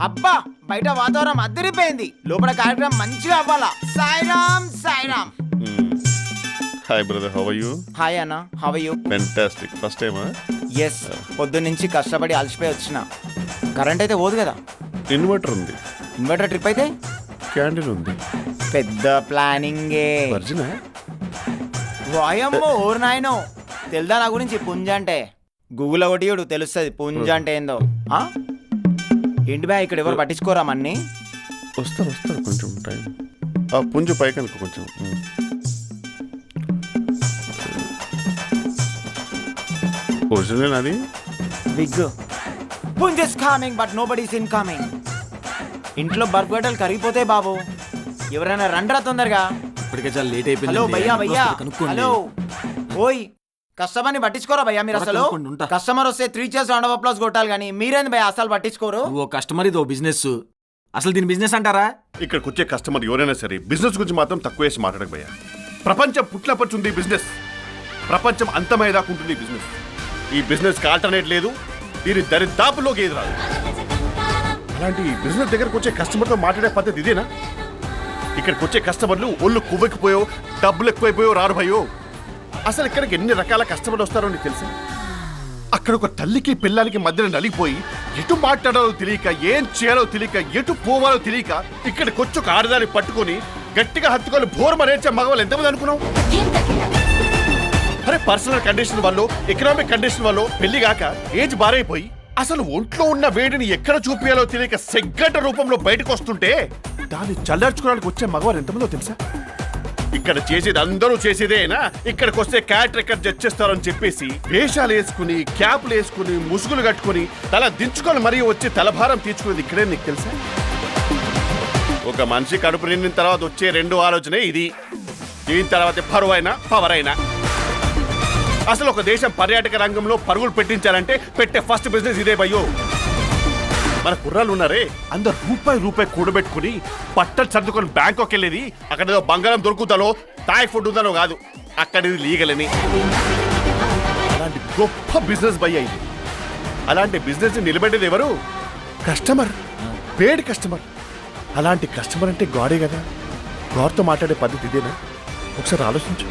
అబ్బా బయట వాతావరణం అద్దరిపోయింది, లోపల కార్యక్రమం మంచిగా అవ్వాలా. Sairam Sairam. Hi brother, how are you? Hi అన్న, how are you? Fantastic. First టైమా? ఎస్, పొద్దున్నుంచి కష్టపడి అలసిపోయి వచ్చిన. కరెంట్ అయితే పోదు కదా. ఇన్వర్టర్ ఉంది. ఇన్వర్టర్ ట్రిప్ అయితే క్యాండిల్ ఉంది. పెద్ద ప్లానింగే. వర్జినా? వాయమ్మో ఓరు నాయనో, తెలుదా నా గురించి పుంజ అంటే? గూగుల్ ఒకటి తెలుస్తుంది పుంజ అంటే ఏందో. ఏంటి బా ఇక్కడ ఎవరు పట్టించుకోరా మన్ని? వస్తారు కొంచెం టైం. పుంజు పైకి అనుకో కొంచెం. ఒరిజినల్ అది big punch is coming but nobody is in coming. ఇంట్లో బర్ఫ్ గడ్డలు కరిగిపోతే బాబు, ఎవరైనా రండ్రా తొందరగా. ఇప్పటికే చాలా లేట్ అయిపోయింది. హలో భయ్యా భయ్యా, హలో ఓయ్, కస్టమర్ని పట్టించుకోరా భయ్యా మీరు? అసలు కస్టమర్ వస్తే 3 cheers రౌండ్ ఆఫ్ అప్లాస్ కొట్టాలి, కానీ మీరేంది భయ్యా అసలు పట్టించుకోరు? ఓ కస్టమర్ ఇదో బిజినెస్, అసలు దీని బిజినెస్ అంటారా? ఇక్కడికి వచ్చే కస్టమర్ ఎవరైనా సరే బిజినెస్ గురించి మాత్రం తక్కువ వేసి మాట్లాడకపోయా. ప్రపంచం పుట్లపచ్చుంది బిజినెస్, ప్రపంచం అంతమయ్యేదాకా ఉంటుంది బిజినెస్. ఈ బిజినెస్ కి ఆల్టర్నేట్ లేదు, దీని దరిదాపులోకి ఏది రాదు. అలాంటి బిజినెస్ దగ్గరకు వచ్చే కస్టమర్తో మాట్లాడే పద్ధతి ఇదేనా? ఇక్కడికి వచ్చే కస్టమర్లు ఒళ్ళు కువ్వెక్కిపోయో, డబ్బులు ఎక్కువైపోయో రారు భయో. అసలు ఇక్కడికి ఎన్ని రకాల కస్టమర్లు వస్తారో నీకు తెలుసా? అక్కడ ఒక తల్లికి పిల్లలకి మధ్యన నలిగిపోయి ఎటు మాట్లాడాలో తెలియక, ఏం చేయాలో తెలియక, ఎటు పోవాలో తెలియక ఇక్కడికి వచ్చి ఒక ఆడదాన్ని పట్టుకొని గట్టిగా హత్తుకొని బోర్మనేర్చే మగవాళ్ళు ఎంతమంది అనుకున్నావు? అరే పర్సనల్ కండిషన్ వల్ల, ఎకనామిక్ కండిషన్ వల్ల పెళ్లి కాక ఏజ్ బారైపోయి అసలు ఒంట్లో ఉన్న వేడిని ఎక్కడ చూపించాలో తెలియక సెగ్గట రూపంలో బయటకు వస్తుంటే దాన్ని చల్లార్చుకోవడానికి వచ్చే మగవారు ఎంతమందో తెలుసా? ఇక్కడ చేసేది అందరూ చేసేదేనా? ఇక్కడికి వస్తే క్యాట్ రికార్డ్ జడ్జ్ చేస్తారని చెప్పేసి వేషాలు వేసుకుని, క్యాప్లు వేసుకుని, ముసుగులు కట్టుకుని, తల దించుకొని మరీ వచ్చి తలభారం తీర్చుకునేది ఇక్కడే. నీకు తెలుసా? ఒక మనిషి కడుపు నిండిన తర్వాత వచ్చే 2 ఆలోచనే ఇది. దీని తర్వాత పరువైనా పవర్ అయినా. అసలు ఒక దేశం పర్యాటక రంగంలో పరుగులు పెట్టించాలంటే పెట్టే ఫస్ట్ బిజినెస్ ఇదే భయ్యో. మన కుర్రాళ్ళు ఉన్నారే, అందరు రూపాయి కూడబెట్టుకుని పట్టలు సర్దుకొని బ్యాంకాక్ వెళ్ళేది అక్కడ ఏదో బంగారం దొరుకుతానో, థాయ్ ఫుడ్ ఉందనో కాదు, అక్కడ ఇది లీగలని. అలాంటి గొప్ప బిజినెస్ భయ్య ఇది. అలాంటి బిజినెస్ నిలబెట్టేది ఎవరు? కస్టమర్, పేడ్ కస్టమర్. అలాంటి కస్టమర్ అంటే గాడే కదా. గాడ్తో మాట్లాడే పద్ధతి ఇదేనా? ఒకసారి ఆలోచించు.